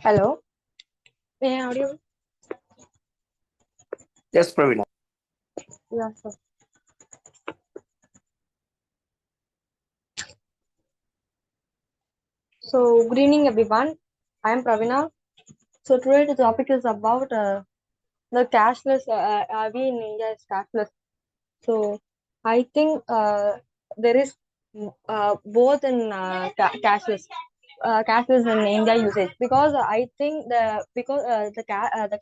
Hello. Yeah, audio. Yes, Praveen. Yeah, sir. So, good evening, everyone. I am Pravina. So, today the topic is about the cashless. We in India is cashless. So, I think there is both in cashless in India usage because I think the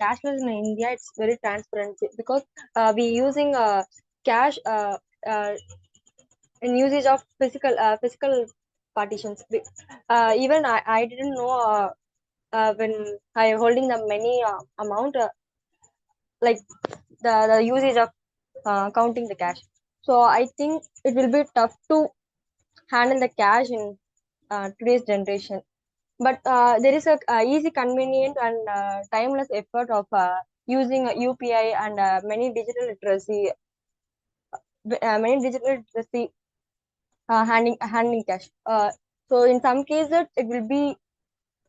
cashless in India it's very transparent because we using cash uh, in usage of physical partitions. Even I didn't know when I holding the many amount like the usage of counting the cash. So I think it will be tough to handle the cash in today's generation. But there is a easy, convenient, and timeless effort of using a UPI and many digital literacy handling cash. So in some cases it will be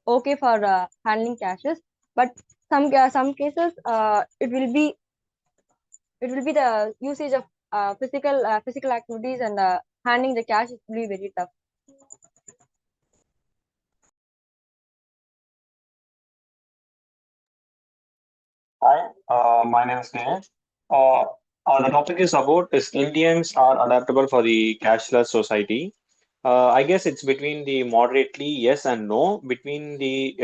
okay for handling cashes, but some cases it will be the usage of physical activities and handling the cash will be very tough. Hi, my name is Dinesh. Uh, the topic is about is Indians are adaptable for the cashless society. I guess it's between the moderately yes and no between the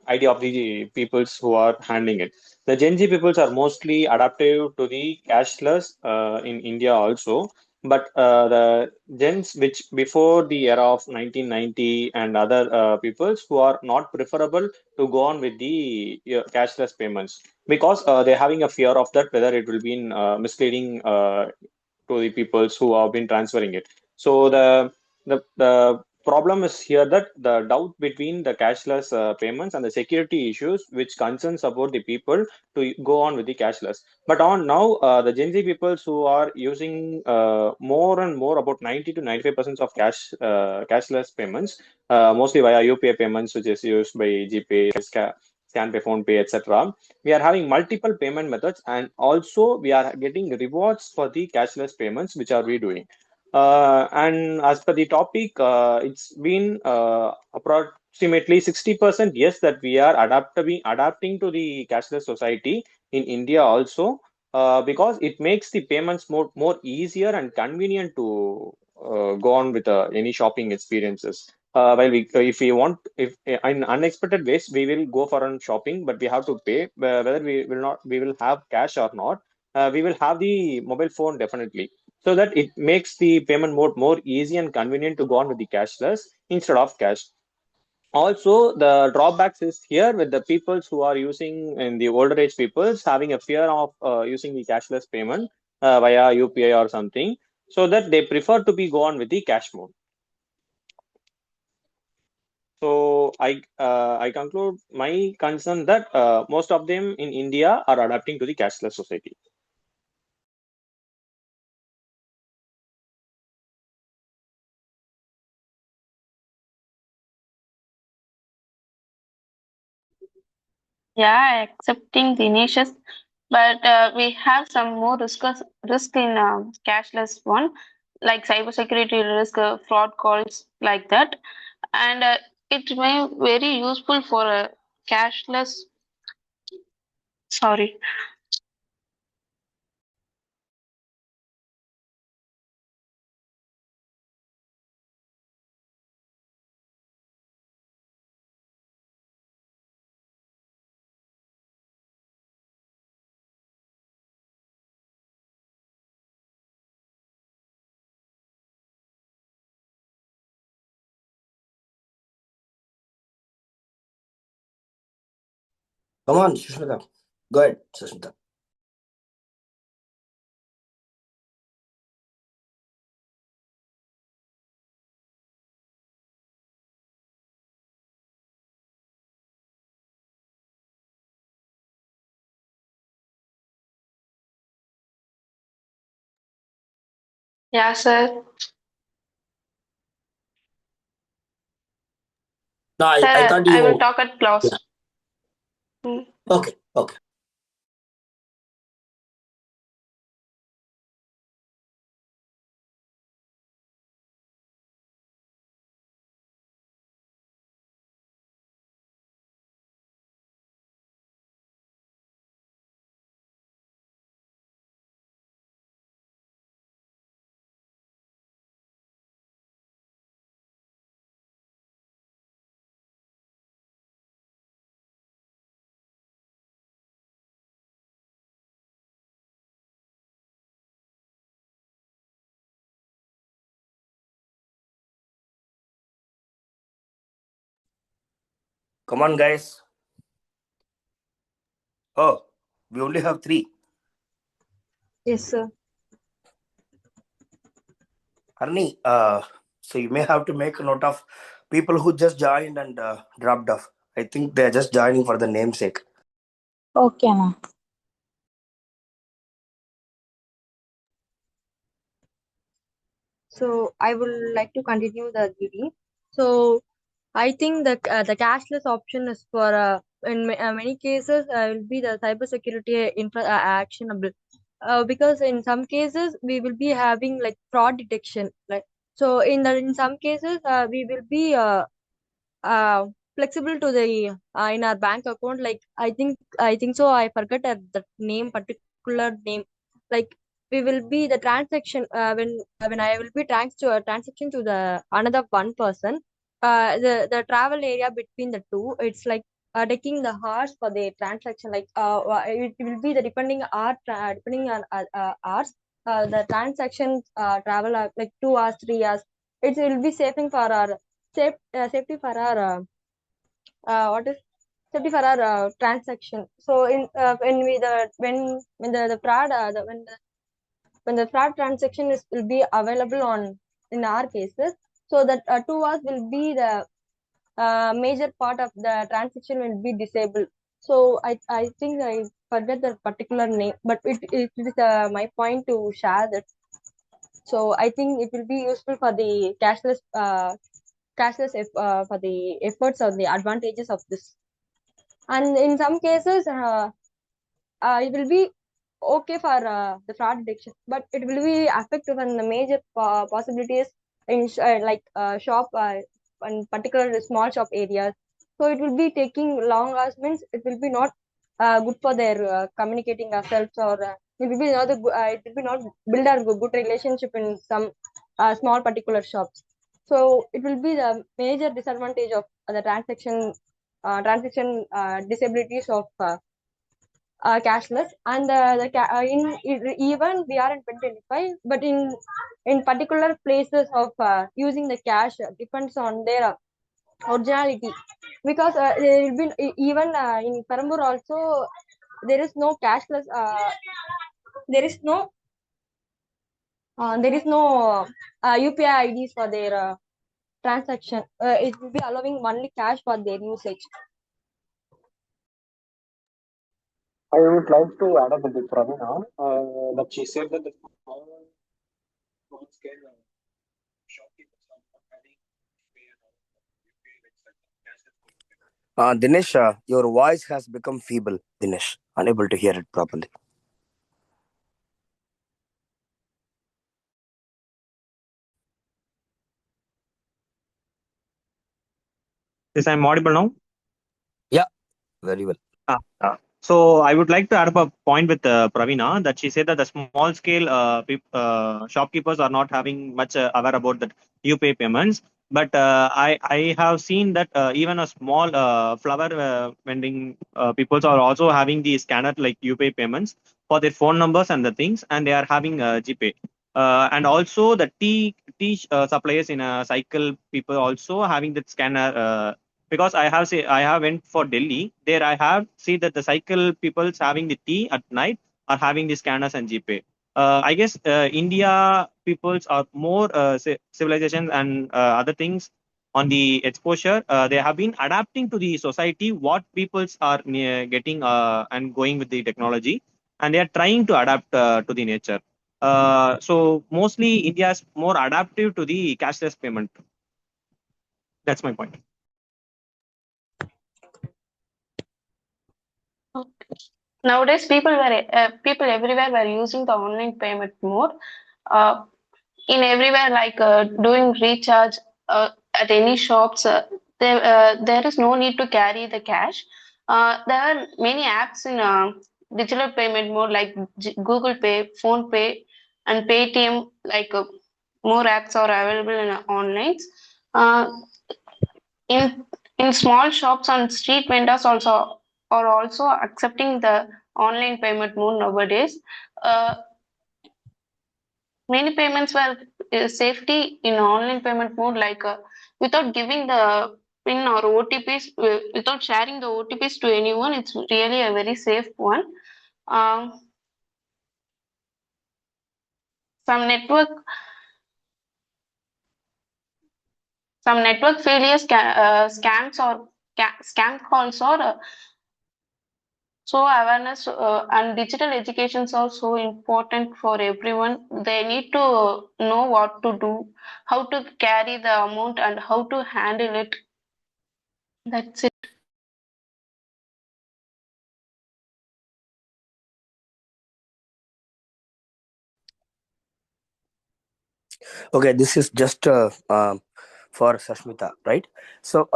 idea of the peoples who are handling it. The Gen Z peoples are mostly adaptive to the cashless in India also, but the gens which before the era of 1990 and other peoples who are not preferable to go on with the cashless payments because they're having a fear of that whether it will be misleading to the peoples who have been transferring it. So the problem is here that the doubt between the cashless payments and the security issues which concerns about the people to go on with the cashless. But on now the Gen Z peoples who are using more and more about 90 to 95% of cashless payments, mostly via UPI payments, which is used by GPay, ScanPay, PhonePay, etc. We are having multiple payment methods, and also we are getting rewards for the cashless payments, which are we doing. And as per the topic, it's been approximately 60% yes that we are adapting to the cashless society in India also, because it makes the payments more easier and convenient to go on with any shopping experiences. While we if we want if in unexpected ways we will go for an shopping, but we have to pay whether we will have cash or not. We will have the mobile phone definitely, so that it makes the payment mode more easy and convenient to go on with the cashless instead of cash. Also, the drawbacks is here with the peoples who are using in the older age peoples having a fear of using the cashless payment via UPI or something, so that they prefer to be go on with the cash mode. So I conclude my concern that most of them in India are adapting to the cashless society. Yeah, accepting Dinesh's, but we have some more risk in cashless one, like cybersecurity risk, fraud calls like that, and it may very useful for a cashless. Sorry. Come on, Sushmita. Go ahead, Sushmita. Yeah, sir. No, I Sir, thought I will you. talk at Yeah. close. Hmm. Okay. Okay. Come on, guys. Oh, we only have three. Yes, sir. Arni, so you may have to make a note of people who just joined and dropped off. I think they're just joining for the namesake. Okay, ma'am. So I would like to continue the reading. So I think that the cashless option is for many cases will be the cybersecurity actionable, because in some cases we will be having like fraud detection. Like, so in some cases we will be uh, flexible to the in our bank account. Like, I think so I forgot the name, particular name. Like, we will be the transaction when I will be to a transaction to the another one person, the travel area between the two, it's like taking the hours for the transaction. Like, it will be the depending on hours, the transaction travel like 2 hours, 3 hours. It will be saving for our safety for our what is safety for our transaction. So when we the when the fraud when the fraud transaction is will be available on in our cases, so that 2 hours will be the major part of the transaction will be disabled. So I think I forget the particular name, but it is my point to share that. So I think it will be useful for the cashless for the efforts or the advantages of this. And in some cases it will be okay for the fraud detection, but it will be effective and the major possibilities in shop and particular small shop areas. So it will be taking long hours, means it will be not good for their communicating ourselves, or it will be not it will be not build a good relationship in some small particular shops. So it will be the major disadvantage of the transaction disabilities of cashless. And even we are in 2025, but in particular places of using the cash depends on their originality, because there will be even in Perambur also there is no cashless, there is no UPI IDs for their transaction. It will be allowing only cash for their usage. I would like to add up a bit, Pravina, that she said that the small scale shopkeepers are not having pay and all UPI website, cashless payment. Dinesh, your voice has become feeble. Dinesh, unable to hear it properly. Yes, I'm audible now. Yeah, very well. So I would like to add up a point with Pravina, that she said that the small scale shopkeepers are not having much aware about that UPI payments. But I have seen that even a small flower vending peoples are also having the scanner like UPI payments for their phone numbers and the things, and they are having GPay. And also the tea suppliers in a cycle people also having that scanner. Because I have went for Delhi. There I have see that the cycle people's having the tea at night are having the scanners and GPay. I guess India peoples are more civilization and other things on the exposure. They have been adapting to the society what peoples are getting and going with the technology, and they are trying to adapt to the nature. So mostly India is more adaptive to the cashless payment. That's my point. Okay. Nowadays, people everywhere were using the online payment mode. Uh, in everywhere, like doing recharge at any shops, there is no need to carry the cash. There are many apps in digital payment mode like Google Pay, Phone Pay, and Paytm. Like more apps are available in online. Uh, in small shops and street vendors also are also accepting the online payment mode nowadays. Uh, Many payments were safety in online payment mode, like without giving the PIN or OTPs, without sharing the OTPs to anyone. It's really a very safe one. Um, some network some network failures, scams or scam calls or so awareness and digital educations are so important for everyone. They need to know what to do, how to carry the amount, and how to handle it. That's it. Okay, this is just for Sashmita, right? So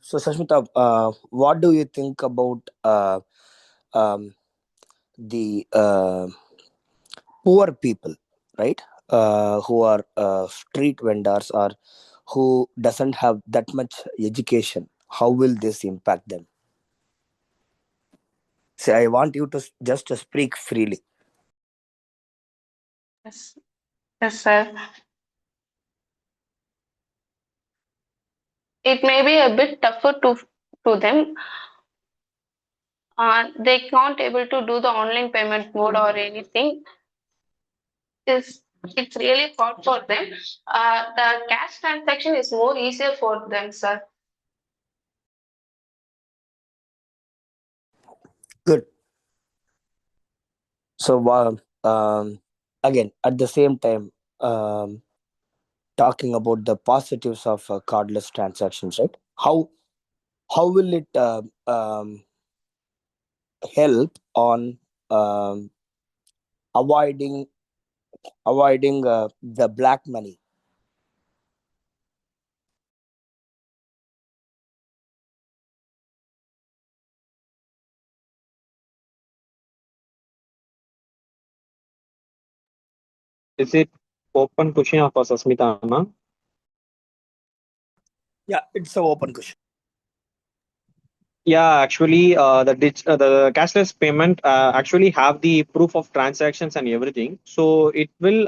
Sashmita, what do you think about um, the poor people, right? Who are street vendors or who doesn't have that much education? How will this impact them? Say, I want you to just to speak freely. Yes, yes, sir. It may be a bit tougher to them. They can't able to do the online payment mode or anything. It's really hard for them. The cash transaction is more easier for them, sir. Good. So again, at the same time, um, talking about the positives of cardless transactions, right? How will it help on um, avoiding the black money? Is it open question for Sasmita, Anna? Yeah, it's an open question. Yeah, actually, the cashless payment actually have the proof of transactions and everything. So it will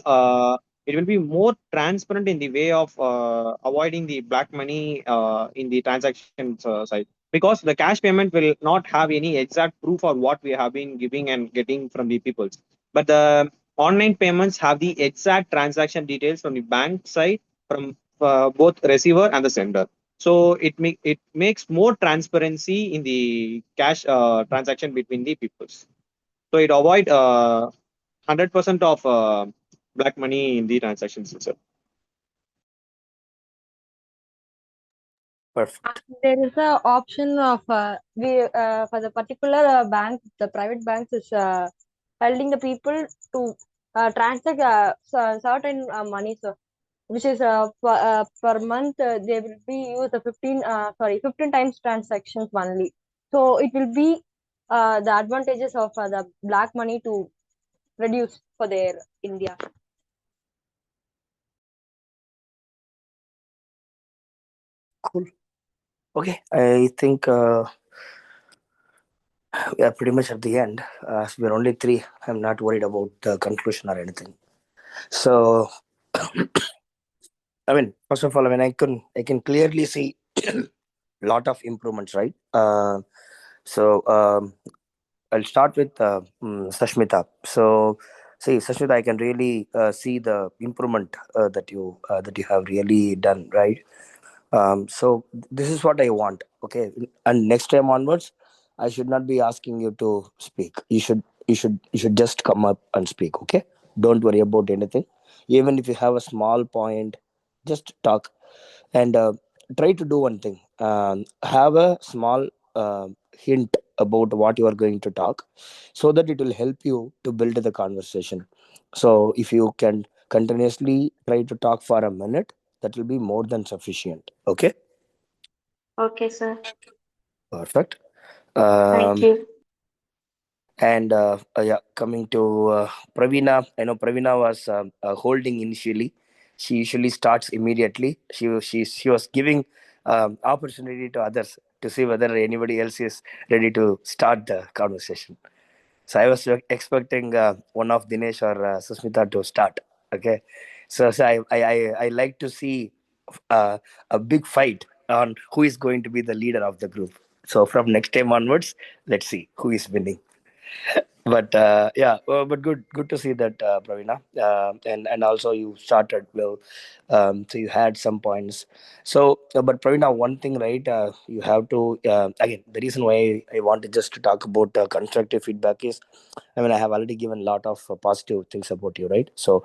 be more transparent in the way of avoiding the black money in the transactions side, because the cash payment will not have any exact proof of what we have been giving and getting from the people. But the online payments have the exact transaction details from the bank side, from both receiver and the sender. So it makes more transparency in the cash transaction between the peoples. So it avoid 100% of black money in the transactions itself. Perfect. There is a option of we for the particular bank, the private banks is holding the people to transact certain money, so which is per month they will be use the 15 times transactions only. So it will be the advantages of the black money to reduce for their India. Cool. Okay, I think we are pretty much at the end. We're only three. I'm not worried about the conclusion or anything. So, I mean, first of all, I mean, I can clearly see lot of improvements, right? So I'll start with Sashmita. So, see, Sashmita, I can really see the improvement that you have really done, right? So this is what I want. Okay, and next time onwards, I should not be asking you to speak. You should just come up and speak. Okay, don't worry about anything. Even if you have a small point, just talk and try to do one thing. Have a small hint about what you are going to talk, so that it will help you to build the conversation. So if you can continuously try to talk for a minute, that will be more than sufficient. Okay, Okay, sir. perfect. Thank um, you. and yeah, coming to Pravina, I know Pravina was holding initially. She usually starts immediately. She was giving opportunity to others to see whether anybody else is ready to start the conversation. So I was expecting one of Dinesh or Susmita to start. Okay, so I like to see uh, a big fight on who is going to be the leader of the group. So from next time onwards, let's see who is winning. But yeah, but good to see that, Pravina. And also you started well. So you had some points. So but Pravina, one thing, right? You have to again, the reason why I wanted just to talk about constructive feedback is, I mean, I have already given a lot of positive things about you, right? So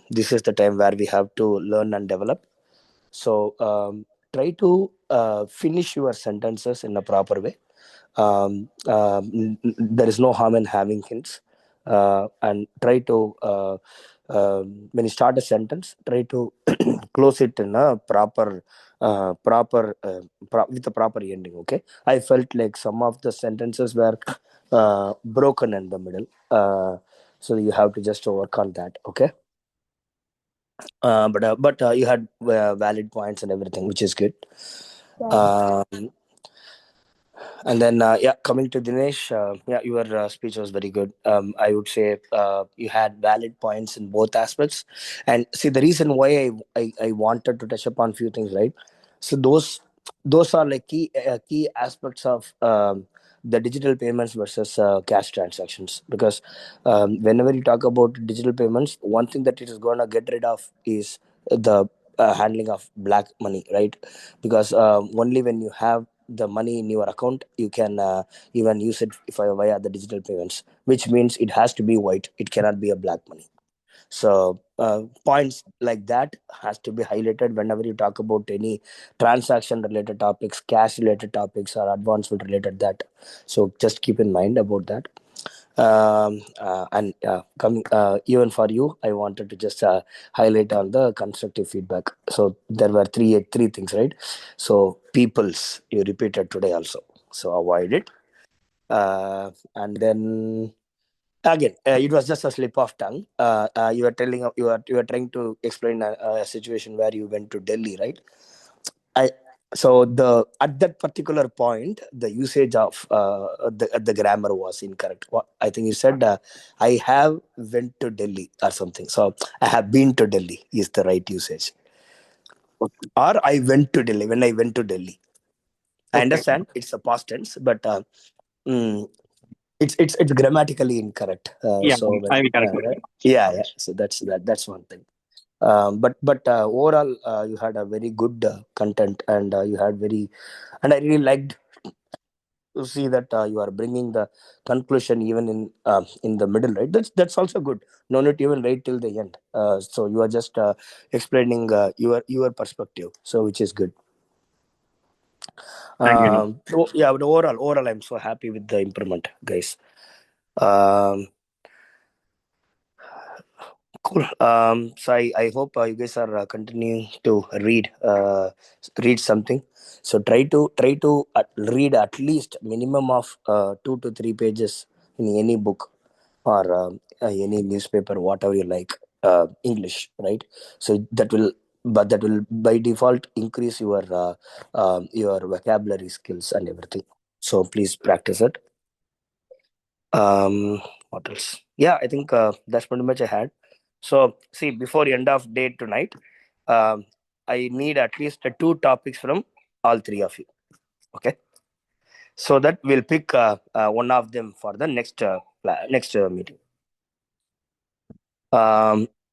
this is the time where we have to learn and develop. So try to finish your sentences in a proper way. There is no harm in having hints, and try to when you start a sentence, try to close it in a with a proper ending. Okay, I felt like some of the sentences were broken in the middle, so you have to just work on that. Okay, but you had valid points and everything, which is good. Yeah. um, And then, yeah, coming to Dinesh, yeah, your speech was very good. I would say you had valid points in both aspects. And see, the reason why I wanted to touch upon few things, right? So those are like key aspects of the digital payments versus cash transactions. Because whenever you talk about digital payments, one thing that it is going to get rid of is the handling of black money, right? Because only when you have the money in your account, you can even use it via the digital payments, which means it has to be white, it cannot be a black money. So points like that has to be highlighted whenever you talk about any transaction related topics, cash related topics, or advancement related that. So just keep in mind about that. And coming even for you, I wanted to just highlight on the constructive feedback. So there were three things, right? So peoples you repeated today also, so avoid it. And then again, it was just a slip of tongue. You were you were trying to explain a situation where you went to Delhi, right? I So the at that particular point, the usage of the grammar was incorrect. I think you said I have went to Delhi or something. So I have been to Delhi is the right usage, or I went to Delhi when I went to Delhi. I Okay. understand it's a past tense, but mm, it's grammatically incorrect. Yeah, I will correct Right? myself. Yeah. So that's one thing. But overall, you had a very good content, and you had very, and I really liked to see that you are bringing the conclusion even in the middle, right? That's also good. No need to even wait till the end. So you are just explaining your perspective, so which is good. Thank you. So yeah, but overall, I'm so happy with the improvement, guys. Um, Cool. So I hope you guys are continuing to read something. So try to read at least minimum of 2 to 3 pages in any book, or any newspaper, whatever you like, English, right? So that will by default increase your vocabulary skills and everything. So please practice it. um what else? Yeah, I think that's pretty much I had. So see, before the end of day tonight, I need at least two topics from all three of you. Okay, so that we'll pick one of them for the next meeting.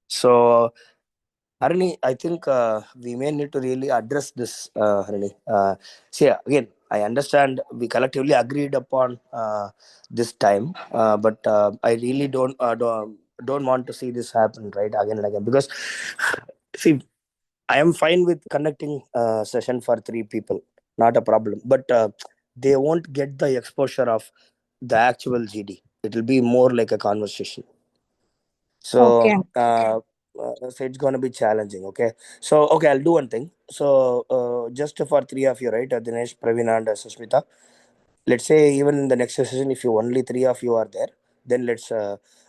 So Harini, I think we may need to really address this, Harini. See, again, I understand we collectively agreed upon this time, but I really don't want to see this happen right again and again, because see, I am fine with conducting a session for three people, not a problem. But they won't get the exposure of the actual GD. It will be more like a conversation. So, Okay. so it's gonna be challenging. Okay. So, okay, I'll do one thing. So, just for three of you, right? Dinesh, Praveen, and Susmita. Let's say even in the next session, if you only three of you are there, then let's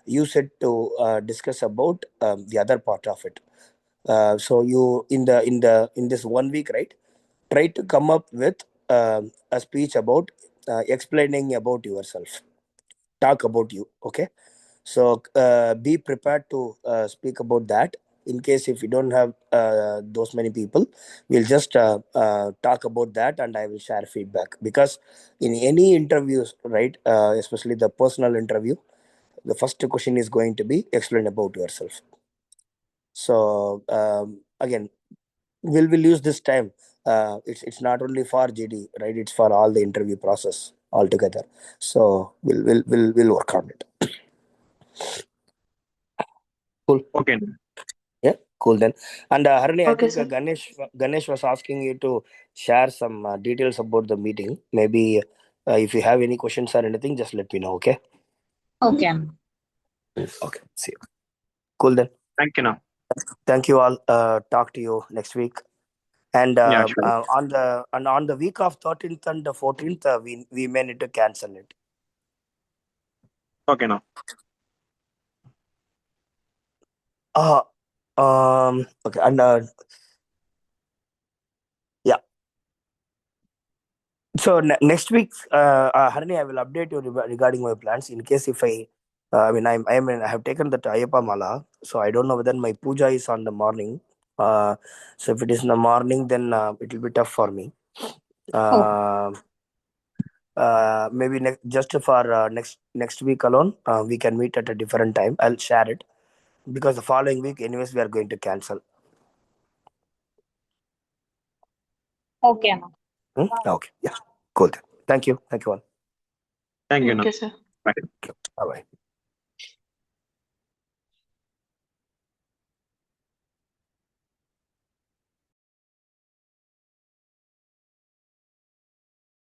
use it to discuss about the other part of it. So you in this 1 week, right? Try to come up with a speech about explaining about yourself. Talk about you. Okay. So be prepared to speak about that. In case if you don't have those many people, we'll just talk about that, and I will share feedback. Because in any interviews, right, especially the personal interview, the first question is going to be explain about yourself. So again, we'll use this time. It's not only for GD, right? It's for all the interview process altogether. So we'll work on it. Cool. Okay. Yeah, cool then. And Harani, I Okay, think sir. Ganesh was asking you to share some details about the meeting. Maybe if you have any questions or anything, just let me know. Okay. Okay, Anna. Okay. See you. Cool then. Thank you now. Thank you all. Talk to you next week. And Yeah, sure. on the week of 13th and the 14th, we may need to cancel it. Okay now. Uh okay. And yeah. So next week, Harani, I will update you regarding my plans. In case if I have taken the Ayappa Mala, so I don't know whether my puja is on the morning. So if it is in the morning, then it will be tough for me. Okay. Maybe just for next week alone, we can meet at a different time. I'll share it because the following week, anyways, we are going to cancel. Okay, Anna. Okay, yeah, cool. Thank you all. Thank you now. Okay, sir. Bye. Bye bye.